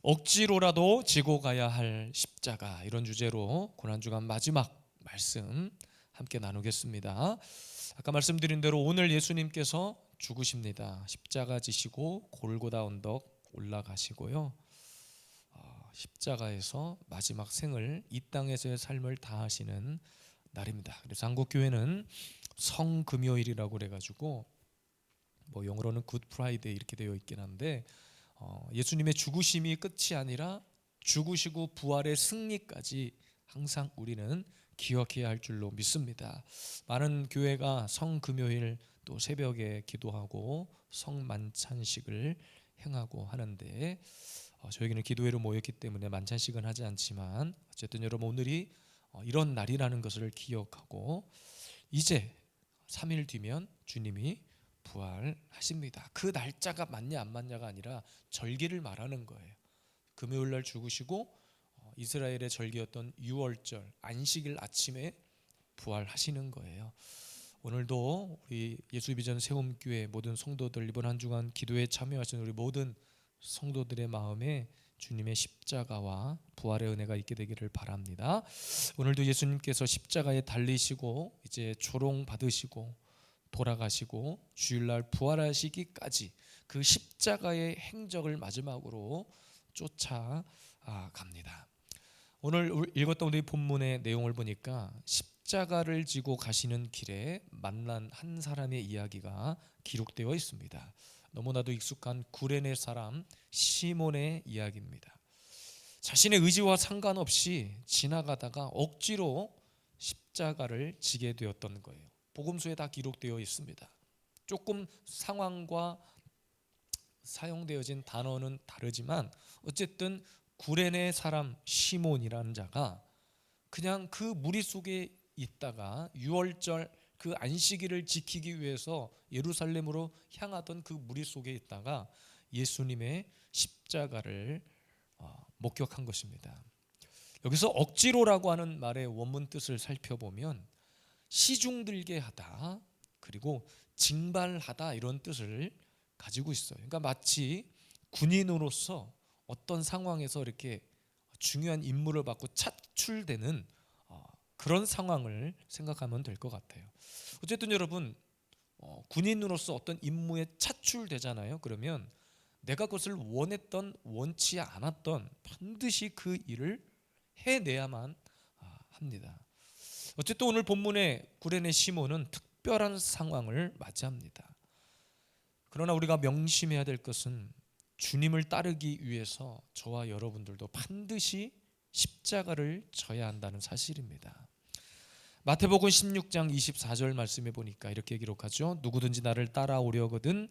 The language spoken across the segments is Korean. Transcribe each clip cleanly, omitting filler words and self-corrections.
억지로라도 지고 가야 할 십자가, 이런 주제로 고난주간 마지막 말씀 함께 나누겠습니다. 아까 말씀드린 대로 오늘 예수님께서 죽으십니다. 십자가 지시고 골고다 언덕 올라가시고요, 십자가에서 마지막 생을, 이 땅에서의 삶을 다하시는 날입니다. 그래서 한국교회는 성금요일이라고 그래가지고 영어로는 굿 프라이데이 이렇게 되어 있긴 한데, 예수님의 죽으심이 끝이 아니라 죽으시고 부활의 승리까지 항상 우리는 기억해야 할 줄로 믿습니다. 많은 교회가 성금요일 또 새벽에 기도하고 성만찬식을 행하고 하는데, 저희는 기도회로 모였기 때문에 만찬식은 하지 않지만 어쨌든 여러분, 오늘이 이런 날이라는 것을 기억하고, 이제 3일 뒤면 주님이 부활하십니다. 그 날짜가 맞냐 안 맞냐가 아니라 절기를 말하는 거예요. 금요일 날 죽으시고 이스라엘의 절기였던 유월절 안식일 아침에 부활하시는 거예요. 오늘도 우리 예수비전 세움교회 모든 성도들, 이번 한 주간 기도에 참여하신 우리 모든 성도들의 마음에 주님의 십자가와 부활의 은혜가 있게 되기를 바랍니다. 오늘도 예수님께서 십자가에 달리시고 이제 조롱 받으시고 돌아가시고 주일날 부활하시기까지 그 십자가의 행적을 마지막으로 쫓아갑니다. 오늘 읽었던 우리 본문의 내용을 보니까 십자가를 지고 가시는 길에 만난 한 사람의 이야기가 기록되어 있습니다. 너무나도 익숙한 구레네 사람 시몬의 이야기입니다. 자신의 의지와 상관없이 지나가다가 억지로 십자가를 지게 되었던 거예요. 복음서에 다 기록되어 있습니다. 조금 상황과 사용되어진 단어는 다르지만 어쨌든 구레네 사람 시몬이라는 자가 그냥 그 무리 속에 있다가 유월절 그 안식일을 지키기 위해서 예루살렘으로 향하던 그 무리 속에 있다가 예수님의 십자가를 목격한 것입니다. 여기서 억지로라고 하는 말의 원문 뜻을 살펴보면 시중들게 하다, 그리고 징발하다, 이런 뜻을 가지고 있어요. 그러니까 마치 군인으로서 어떤 상황에서 이렇게 중요한 임무를 받고 차출되는 그런 상황을 생각하면 될 것 같아요. 어쨌든 여러분, 군인으로서 어떤 임무에 차출되잖아요. 그러면 내가 그것을 원했던 원치 않았던 반드시 그 일을 해내야만 합니다. 어쨌든 오늘 본문의 구레네 시몬은 특별한 상황을 맞이합니다. 그러나 우리가 명심해야 될 것은 주님을 따르기 위해서 저와 여러분들도 반드시 십자가를 져야 한다는 사실입니다. 마태복음 16장 24절 말씀에 보니까 이렇게 기록하죠. 누구든지 나를 따라오려거든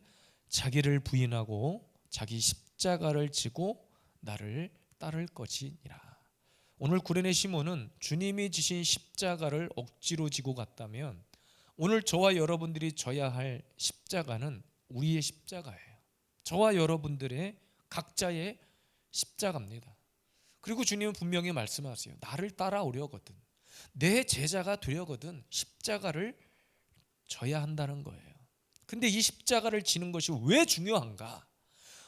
자기를 부인하고 자기 십자가를 지고 나를 따를 것이니라. 오늘 구레네 시몬은 주님이 지신 십자가를 억지로 지고 갔다면, 오늘 저와 여러분들이 져야 할 십자가는 우리의 십자가예요. 저와 여러분들의 각자의 십자가입니다. 그리고 주님은 분명히 말씀하세요. 나를 따라오려거든, 내 제자가 되려거든 십자가를 져야 한다는 거예요. 근데 이 십자가를 지는 것이 왜 중요한가?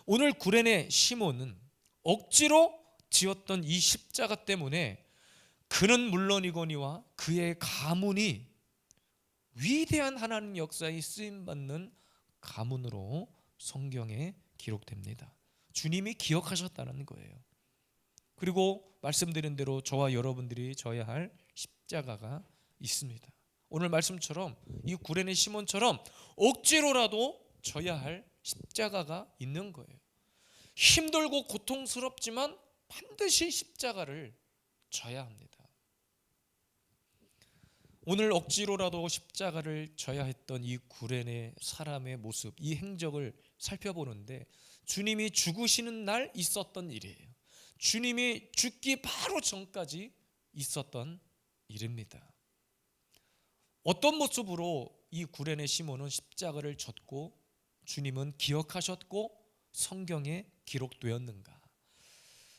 오늘 구레네 시몬은 억지로 지었던 이 십자가 때문에 그는 물론이거니와 그의 가문이 위대한 하나님 역사에 쓰임받는 가문으로 성경에 기록됩니다. 주님이 기억하셨다는 거예요. 그리고 말씀드린 대로 저와 여러분들이 져야 할 십자가가 있습니다. 오늘 말씀처럼 이 구레네 시몬처럼 억지로라도 져야 할 십자가가 있는 거예요. 힘들고 고통스럽지만 반드시 십자가를 져야 합니다. 오늘 억지로라도 십자가를 져야 했던 이 구레네 사람의 모습, 이 행적을 살펴보는데 주님이 죽으시는 날 있었던 일이에요. 주님이 죽기 바로 전까지 있었던 일입니다. 어떤 모습으로 이 구레네 시몬은 십자가를 졌고 주님은 기억하셨고 성경에 기록되었는가?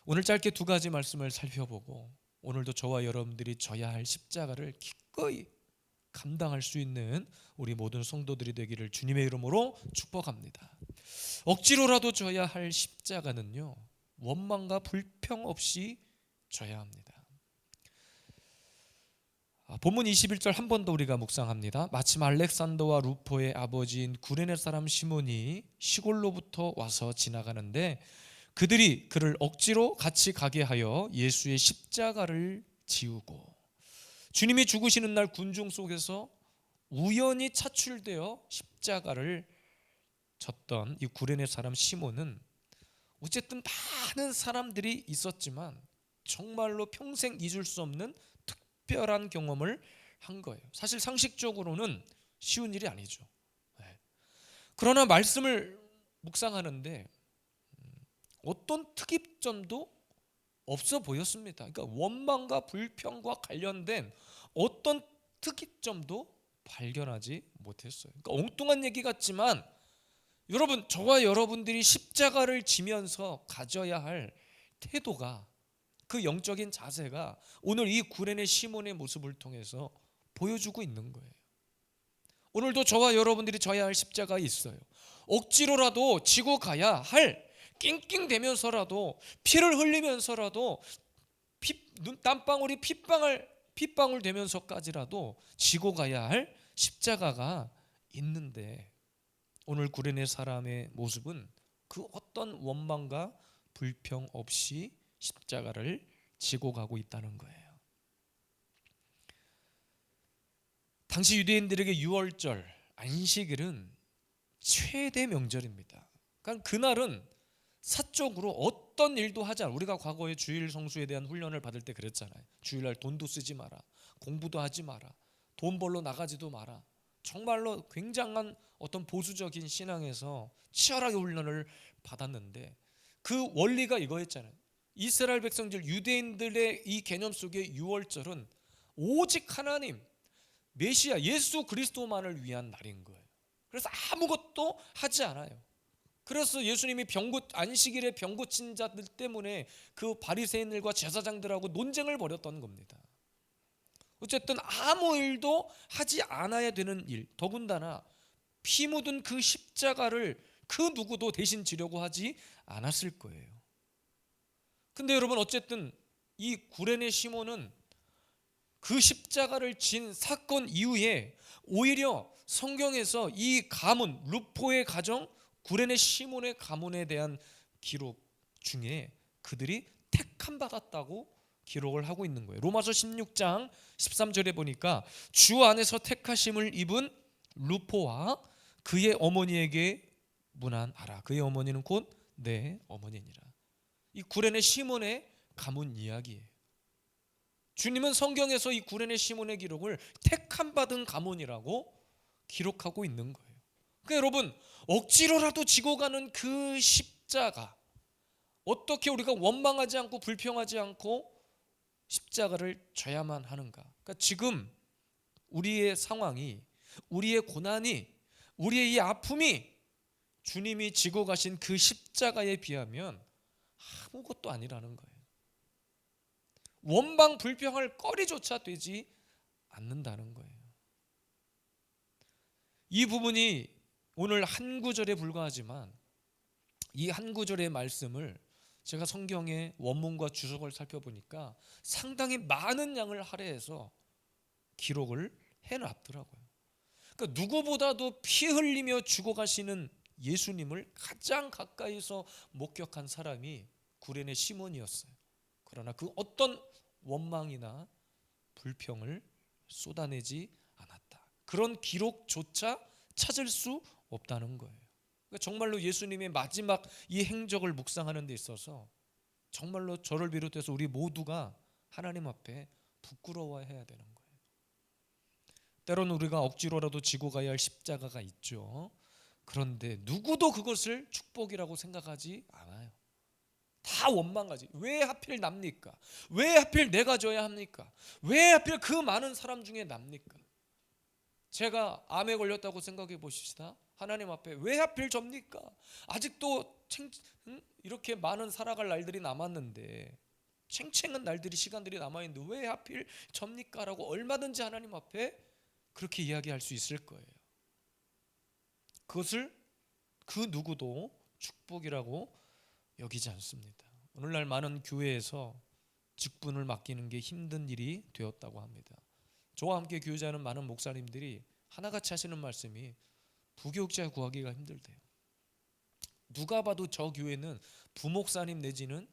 오늘 짧게 두 가지 말씀을 살펴보고 오늘도 저와 여러분들이 져야 할 십자가를 기꺼이 감당할 수 있는 우리 모든 성도들이 되기를 주님의 이름으로 축복합니다. 억지로라도 져야 할 십자가는요, 원망과 불평 없이 져야 합니다. 본문 21절 한 번 더 우리가 묵상합니다. 마침 알렉산더와 루포의 아버지인 구레네 사람 시몬이 시골로부터 와서 지나가는데 그들이 그를 억지로 같이 가게 하여 예수의 십자가를 지우고, 주님이 죽으시는 날 군중 속에서 우연히 차출되어 십자가를 졌던 이 구레네 사람 시몬은 어쨌든 많은 사람들이 있었지만 정말로 평생 잊을 수 없는 특별한 경험을 한 거예요. 사실 상식적으로는 쉬운 일이 아니죠. 그러나 말씀을 묵상하는데 어떤 특이점도 없어 보였습니다. 그러니까 원망과 불평과 관련된 어떤 특이점도 발견하지 못했어요. 그러니까 엉뚱한 얘기 같지만 여러분, 저와 여러분들이 십자가를 지면서 가져야 할 태도가, 그 영적인 자세가 오늘 이 구레네 시몬의 모습을 통해서 보여주고 있는 거예요. 오늘도 저와 여러분들이 져야 할 십자가 있어요. 억지로라도 지고 가야 할, 낑낑대면서라도 피를 흘리면서라도 땀방울이 핏방울 되면서까지라도 지고 가야 할 십자가가 있는데, 오늘 구레네 사람의 모습은 그 어떤 원망과 불평 없이 십자가를 지고 가고 있다는 거예요. 당시 유대인들에게 유월절, 안식일은 최대 명절입니다. 그러니까 그날은 사적으로 어떤 일도 하지 않아. 우리가 과거에 주일 성수에 대한 훈련을 받을 때 그랬잖아요. 주일날 돈도 쓰지 마라, 공부도 하지 마라, 돈 벌러 나가지도 마라. 정말로 굉장한 어떤 보수적인 신앙에서 치열하게 훈련을 받았는데 그 원리가 이거였잖아요. 이스라엘 백성들, 유대인들의 이 개념 속의 유월절은 오직 하나님, 메시아 예수 그리스도만을 위한 날인 거예요. 그래서 아무것도 하지 않아요. 그래서 예수님이 안식일에 병 고친 자들 때문에 그 바리새인들과 제사장들하고 논쟁을 벌였던 겁니다. 어쨌든 아무 일도 하지 않아야 되는 일, 더군다나 피 묻은 그 십자가를 그 누구도 대신 지려고 하지 않았을 거예요. 근데 여러분, 어쨌든 이 구레네 시몬은 그 십자가를 진 사건 이후에 오히려 성경에서 이 가문, 루포의 가정, 구레네 시몬의 가문에 대한 기록 중에 그들이 택함 받았다고 기록을 하고 있는 거예요. 로마서 16장 13절에 보니까 주 안에서 택하심을 입은 루포와 그의 어머니에게 문안하라. 그의 어머니는 곧 내 어머니니라. 이 구레네 시몬의 가문 이야기예요. 주님은 성경에서 이 구레네 시몬의 기록을 택함 받은 가문이라고 기록하고 있는 거예요. 그러니까 여러분, 억지로라도 지고 가는 그 십자가, 어떻게 우리가 원망하지 않고 불평하지 않고 십자가를 져야만 하는가? 그러니까 지금 우리의 상황이, 우리의 고난이, 우리의 이 아픔이 주님이 지고 가신 그 십자가에 비하면 아무것도 아니라는 거예요. 원망 불평할 거리조차 되지 않는다는 거예요. 이 부분이 오늘 한 구절에 불과하지만 이 한 구절의 말씀을 제가 성경의 원문과 주석을 살펴보니까 상당히 많은 양을 할애해서 기록을 해놨더라고요. 그러니까 누구보다도 피 흘리며 죽어가시는 예수님을 가장 가까이서 목격한 사람이 구레네 시몬이었어요. 그러나 그 어떤 원망이나 불평을 쏟아내지 않았다. 그런 기록조차 찾을 수 없다는 거예요. 그러니까 정말로 예수님의 마지막 이 행적을 묵상하는 데 있어서 정말로 저를 비롯해서 우리 모두가 하나님 앞에 부끄러워해야 되는 거예요. 때로는 우리가 억지로라도 지고 가야 할 십자가가 있죠. 그런데 누구도 그것을 축복이라고 생각하지 않아요. 다 원망하지. 왜 하필 납니까? 왜 하필 내가 져야 합니까? 왜 하필 그 많은 사람 중에 납니까? 제가 암에 걸렸다고 생각해 보십시다. 하나님 앞에 왜 하필 접니까? 아직도 이렇게 많은 살아갈 날들이 남았는데, 챙챙한 날들이, 시간들이 남아있는데 왜 하필 접니까? 라고 얼마든지 하나님 앞에 그렇게 이야기할 수 있을 거예요. 그것을 그 누구도 축복이라고 여기지 않습니다. 오늘날 많은 교회에서 직분을 맡기는 게 힘든 일이 되었다고 합니다. 저와 함께 교제하는 많은 목사님들이 하나같이 하시는 말씀이 부교육자 구하기가 힘들대요. 누가 봐도 저 교회는 부목사님 내지는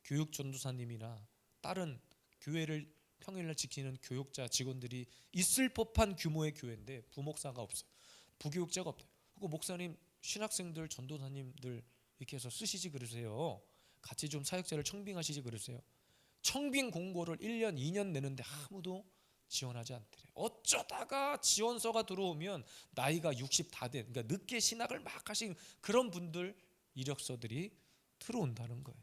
교육전도사님이나 다른 교회를 평일날 지키는 교육자 직원들이 있을 법한 규모의 교회인데 부목사가 없어요. 부교육자가 없대요. 그리고 목사님, 신학생들, 전도사님들 이렇게 해서 쓰시지 그러세요. 같이 좀 사역자를 청빙하시지 그러세요. 청빙 공고를 1년, 2년 내는데 아무도 지원하지 않더래요. 어쩌다가 지원서가 들어오면 나이가 60 다 된, 그러니까 늦게 신학을 막 하신 그런 분들 이력서들이 들어온다는 거예요.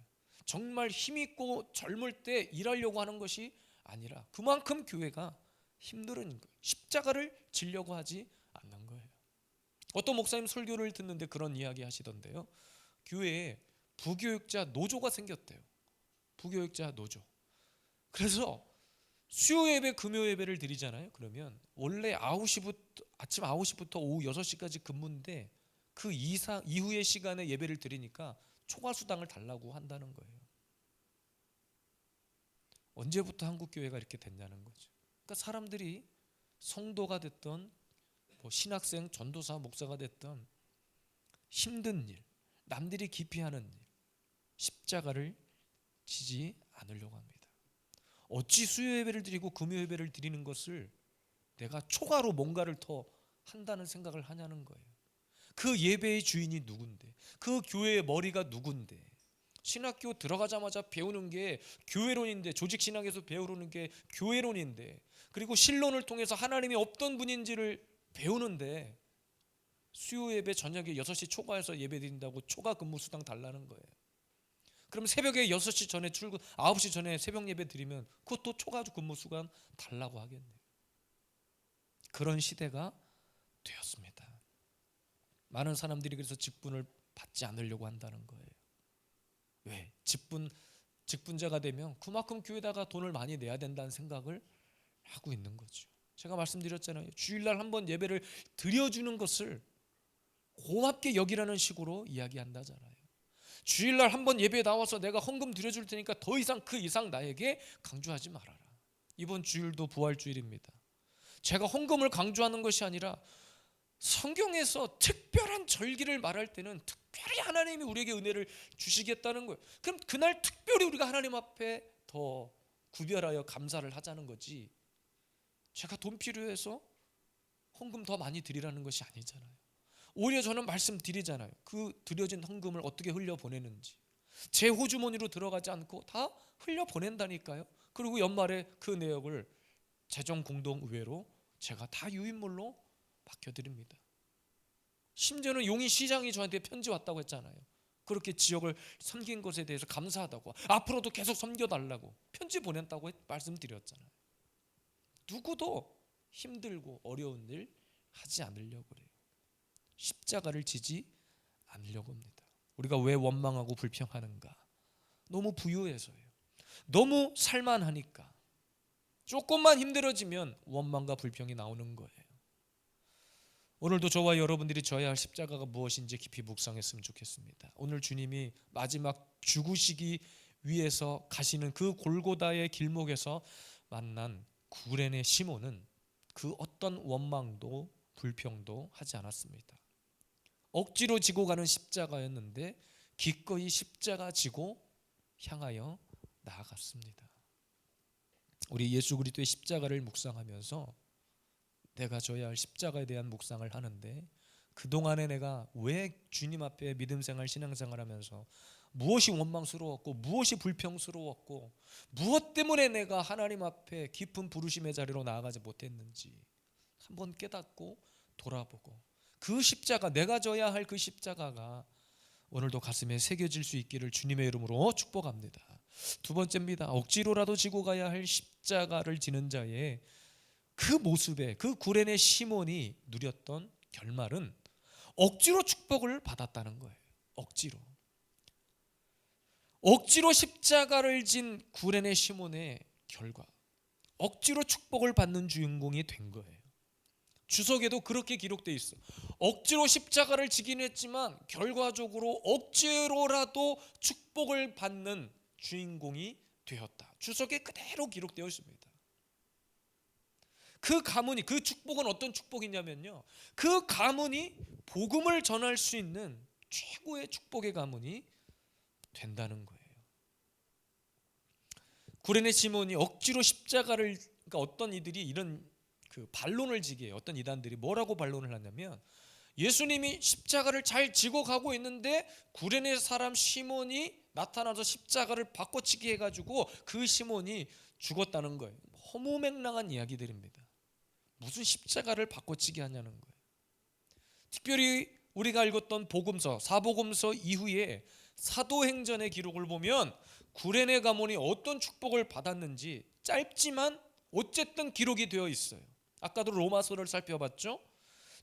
정말 힘있고 젊을 때 일하려고 하는 것이 아니라 그만큼 교회가 힘든 거예요. 십자가를 지려고 하지 않는 거예요. 어떤 목사님 설교를 듣는데 그런 이야기 하시던데요. 교회에 부교육자 노조가 생겼대요. 부교육자 노조. 그래서 수요 예배, 금요 예배를 드리잖아요. 그러면 원래 아침 9시부터 오후 6시까지 근무인데 그 이후의 시간에 예배를 드리니까 초과 수당을 달라고 한다는 거예요. 언제부터 한국 교회가 이렇게 됐냐는 거죠. 그러니까 사람들이 성도가 됐던 신학생, 전도사, 목사가 됐던 힘든 일, 남들이 기피하는 일, 십자가를 지지 않으려고 합니다. 어찌 수요 예배를 드리고 금요 예배를 드리는 것을 내가 초과로 뭔가를 더 한다는 생각을 하냐는 거예요. 그 예배의 주인이 누군데, 그 교회의 머리가 누군데, 신학교 들어가자마자 배우는 게 교회론인데, 조직신학에서 배우는 게 교회론인데, 그리고 신론을 통해서 하나님이 어떤 분인지를 배우는데 수요 예배 저녁에 6시 초과해서 예배 드린다고 초과 근무 수당 달라는 거예요. 그럼 새벽에 6시 전에 출근, 9시 전에 새벽 예배 드리면 그것도 초과 근무 수당 달라고 하겠네요. 그런 시대가 되었습니다. 많은 사람들이 그래서 직분을 받지 않으려고 한다는 거예요. 왜? 직분자가 되면 그만큼 교회에다가 돈을 많이 내야 된다는 생각을 하고 있는 거죠. 제가 말씀드렸잖아요. 주일날 한번 예배를 드려주는 것을 고맙게 여기라는 식으로 이야기한다잖아요. 주일날 한번 예배에 나와서 내가 헌금 드려줄 테니까 더 이상 그 이상 나에게 강조하지 말아라. 이번 주일도 부활주일입니다. 제가 헌금을 강조하는 것이 아니라 성경에서 특별한 절기를 말할 때는 특별히 하나님이 우리에게 은혜를 주시겠다는 거예요. 그럼 그날 특별히 우리가 하나님 앞에 더 구별하여 감사를 하자는 거지, 제가 돈 필요해서 헌금 더 많이 드리라는 것이 아니잖아요. 오히려 저는 말씀드리잖아요. 그 드려진 헌금을 어떻게 흘려보내는지 제 호주머니로 들어가지 않고 다 흘려보낸다니까요. 그리고 연말에 그 내역을 재정공동의회로 제가 다 유인물로 맡겨드립니다. 심지어는 용인시장이 저한테 편지 왔다고 했잖아요. 그렇게 지역을 섬긴 것에 대해서 감사하다고, 앞으로도 계속 섬겨달라고 편지 보냈다고 말씀드렸잖아요. 누구도 힘들고 어려운 일 하지 않으려고 그래요. 십자가를 지지 않으려고 합니다. 우리가 왜 원망하고 불평하는가? 너무 부유해서예요. 너무 살만하니까. 조금만 힘들어지면 원망과 불평이 나오는 거예요. 오늘도 저와 여러분들이 져야 할 십자가가 무엇인지 깊이 묵상했으면 좋겠습니다. 오늘 주님이 마지막 죽으시기 위해서 가시는 그 골고다의 길목에서 만난 구레네 시몬은 그 어떤 원망도 불평도 하지 않았습니다. 억지로 지고 가는 십자가였는데 기꺼이 십자가 지고 향하여 나아갔습니다. 우리 예수 그리스도의 십자가를 묵상하면서 내가 져야 할 십자가에 대한 묵상을 하는데, 그동안에 내가 왜 주님 앞에 믿음생활, 신앙생활 하면서 무엇이 원망스러웠고 무엇이 불평스러웠고 무엇 때문에 내가 하나님 앞에 깊은 부르심의 자리로 나아가지 못했는지 한번 깨닫고 돌아보고, 그 십자가, 내가 져야 할 그 십자가가 오늘도 가슴에 새겨질 수 있기를 주님의 이름으로 축복합니다. 두 번째입니다. 억지로라도 지고 가야 할 십자가를 지는 자의 그 모습에 그 구레네 시몬이 누렸던 결말은 억지로 축복을 받았다는 거예요. 억지로 십자가를 진 구레네 시몬의 결과, 억지로 축복을 받는 주인공이 된 거예요. 주석에도 그렇게 기록되어 있어. 억지로 십자가를 지긴 했지만 결과적으로 억지로라도 축복을 받는 주인공이 되었다. 주석에 그대로 기록되어 있습니다. 그 가문이, 그 축복은 어떤 축복이냐면요, 그 가문이 복음을 전할 수 있는 최고의 축복의 가문이 된다는 거예요. 구레네 시몬이 억지로 십자가를, 그러니까 어떤 이들이 이런 그 반론을 지게 해요. 어떤 이단들이 뭐라고 반론을 하냐면, 예수님이 십자가를 잘 지고 가고 있는데 구레네 사람 시몬이 나타나서 십자가를 바꿔치기 해가지고 그 시몬이 죽었다는 거예요. 허무맹랑한 이야기들입니다. 무슨 십자가를 바꿔치기 하냐는 거예요. 특별히 우리가 읽었던 복음서, 사복음서 이후에 사도행전의 기록을 보면 구레네 가문이 어떤 축복을 받았는지 짧지만 어쨌든 기록이 되어 있어요. 아까도 로마서를 살펴봤죠.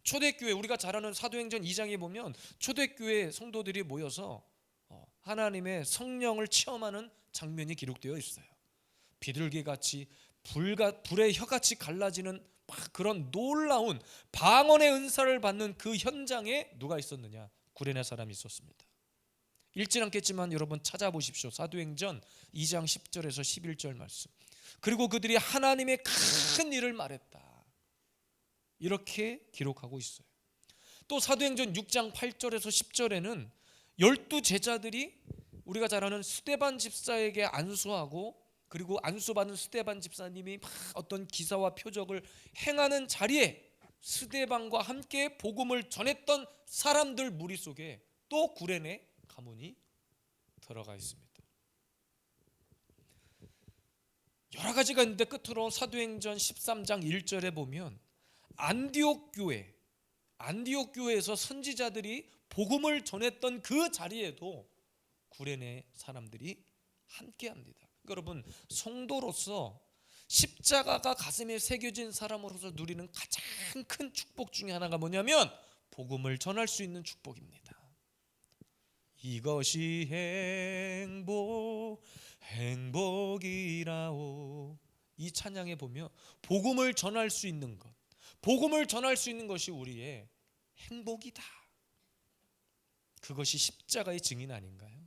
초대교회, 우리가 잘 아는 사도행전 2장에 보면 초대교회 성도들이 모여서 하나님의 성령을 체험하는 장면이 기록되어 있어요. 비둘기같이 불의 혀같이 갈라지는 그런 놀라운 방언의 은사를 받는 그 현장에 누가 있었느냐? 구레네 사람이 있었습니다. 읽진 않겠지만 여러분 찾아보십시오. 사도행전 2장 10절에서 11절 말씀. 그리고 그들이 하나님의 큰 일을 말했다, 이렇게 기록하고 있어요. 또 사도행전 6장 8절에서 10절에는 12제자들이 우리가 잘 아는 스데반 집사에게 안수하고, 그리고 안수받은 스데반 집사님이 막 어떤 기사와 표적을 행하는 자리에 스데반과 함께 복음을 전했던 사람들 무리 속에 또 구레네 가문이 들어가 있습니다. 여러 가지가 있는데 끝으로 사도행전 13장 1절에 보면 안디옥 교회에서 선지자들이 복음을 전했던 그 자리에도 구레네 사람들이 함께합니다. 여러분, 성도로서 십자가가 가슴에 새겨진 사람으로서 누리는 가장 큰 축복 중에 하나가 뭐냐면 복음을 전할 수 있는 축복입니다. 이것이 행복이라오. 이 찬양에 보면 복음을 전할 수 있는 것, 복음을 전할 수 있는 것이 우리의 행복이다. 그것이 십자가의 증인 아닌가요?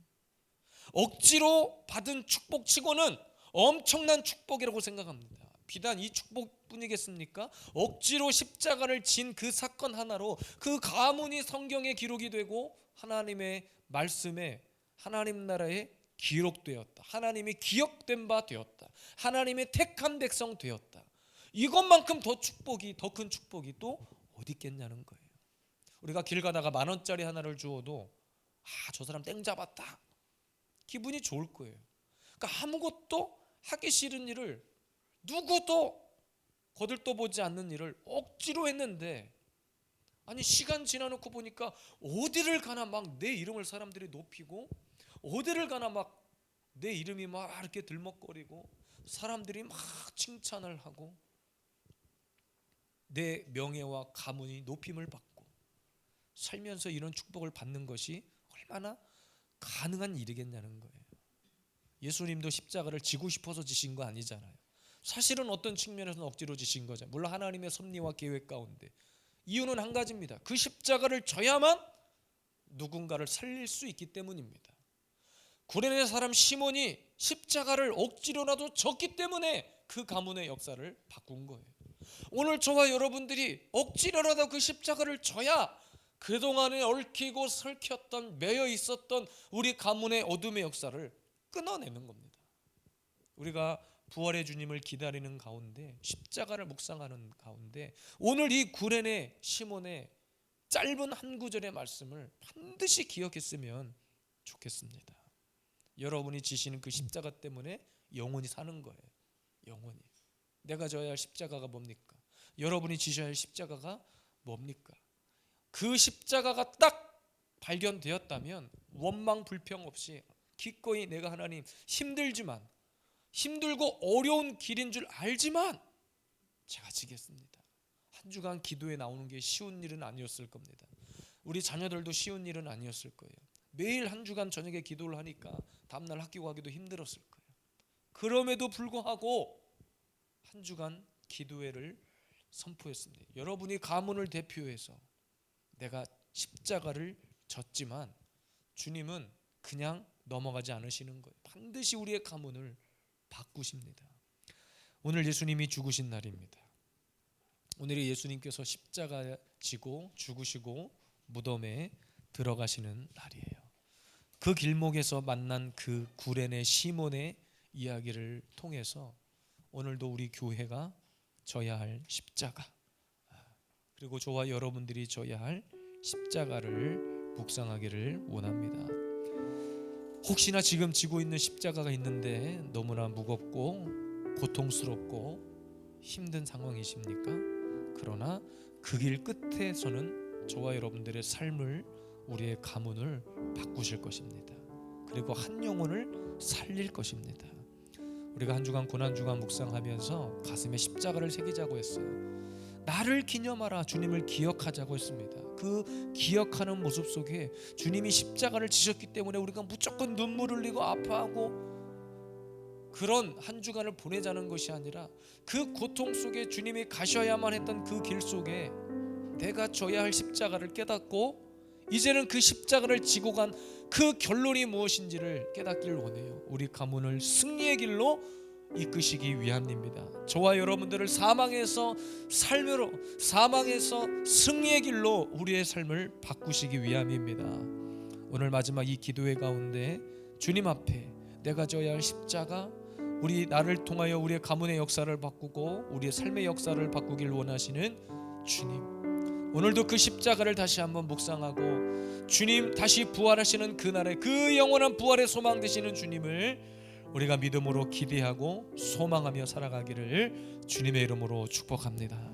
억지로 받은 축복치고는 엄청난 축복이라고 생각합니다. 비단 이 축복뿐이겠습니까? 억지로 십자가를 진 그 사건 하나로 그 가문이 성경에 기록이 되고 하나님의 말씀에, 하나님 나라에 기록되었다. 하나님이 기억된 바 되었다. 하나님의 택한 백성 되었다. 이것만큼 더 큰 축복이 또 어디 있겠냐는 거예요. 우리가 길 가다가 10,000원짜리 하나를 주어도 저 사람 땡 잡았다, 기분이 좋을 거예요. 그러니까 아무것도 하기 싫은 일을, 누구도 거들떠보지 않는 일을 억지로 했는데, 아니 시간 지나놓고 보니까 어디를 가나 막 내 이름을 사람들이 높이고, 어디를 가나 막 내 이름이 막 이렇게 들먹거리고, 사람들이 막 칭찬을 하고, 내 명예와 가문이 높임을 받고 살면서 이런 축복을 받는 것이 얼마나 가능한 일이겠냐는 거예요. 예수님도 십자가를 지고 싶어서 지신 거 아니잖아요. 사실은 어떤 측면에서는 억지로 지신 거죠. 물론 하나님의 섭리와 계획 가운데. 이유는 한 가지입니다. 그 십자가를 져야만 누군가를 살릴 수 있기 때문입니다. 구레네 사람 시몬이 십자가를 억지로라도 졌기 때문에 그 가문의 역사를 바꾼 거예요. 오늘 저와 여러분들이 억지로라도 그 십자가를 져야 그동안에 얽히고 설켰던, 매여 있었던 우리 가문의 어둠의 역사를 끊어내는 겁니다. 우리가 부활의 주님을 기다리는 가운데, 십자가를 묵상하는 가운데 오늘 이 구레네 시몬의 짧은 한 구절의 말씀을 반드시 기억했으면 좋겠습니다. 여러분이 지시는 그 십자가 때문에 영원히 사는 거예요. 영원히. 내가 져야 할 십자가가 뭡니까? 여러분이 지셔야 할 십자가가 뭡니까? 그 십자가가 딱 발견되었다면 원망 불평 없이 기꺼이 내가 하나님 힘들고 어려운 길인 줄 알지만 제가 지겠습니다. 한 주간 기도에 나오는 게 쉬운 일은 아니었을 겁니다. 우리 자녀들도 쉬운 일은 아니었을 거예요. 매일 한 주간 저녁에 기도를 하니까 다음날 학교 가기도 힘들었을 거예요. 그럼에도 불구하고 한 주간 기도회를 선포했습니다. 여러분이 가문을 대표해서 내가 십자가를 졌지만 주님은 그냥 넘어가지 않으시는 거예요. 반드시 우리의 가문을 바꾸십니다. 오늘 예수님이 죽으신 날입니다. 오늘이 예수님께서 십자가 지고 죽으시고 무덤에 들어가시는 날이에요. 그 길목에서 만난 그 구레네 시몬의 이야기를 통해서 오늘도 우리 교회가 져야 할 십자가, 그리고 저와 여러분들이 져야 할 십자가를 묵상하기를 원합니다. 혹시나 지금 지고 있는 십자가가 있는데 너무나 무겁고 고통스럽고 힘든 상황이십니까? 그러나 그 길 끝에서는 저와 여러분들의 삶을, 우리의 가문을 바꾸실 것입니다. 그리고 한 영혼을 살릴 것입니다. 우리가 한 주간 고난주간 묵상하면서 가슴에 십자가를 새기자고 했어요. 나를 기념하라, 주님을 기억하자고 했습니다. 그 기억하는 모습 속에 주님이 십자가를 지셨기 때문에 우리가 무조건 눈물 흘리고 아파하고 그런 한 주간을 보내자는 것이 아니라 그 고통 속에 주님이 가셔야만 했던 그 길 속에 내가 져야 할 십자가를 깨닫고 이제는 그 십자가를 지고 간 그 결론이 무엇인지를 깨닫기를 원해요. 우리 가문을 승리의 길로 이끄시기 위함입니다. 저와 여러분들을 사망에서 삶으로, 사망에서 승리의 길로 우리의 삶을 바꾸시기 위함입니다. 오늘 마지막 이 기도회 가운데 주님 앞에 내가 져야 할 십자가, 우리 나를 통하여 우리의 가문의 역사를 바꾸고 우리의 삶의 역사를 바꾸길 원하시는 주님, 오늘도 그 십자가를 다시 한번 묵상하고 주님 다시 부활하시는 그날의 그 영원한 부활의 소망 되시는 주님을 우리가 믿음으로 기대하고 소망하며 살아가기를 주님의 이름으로 축복합니다.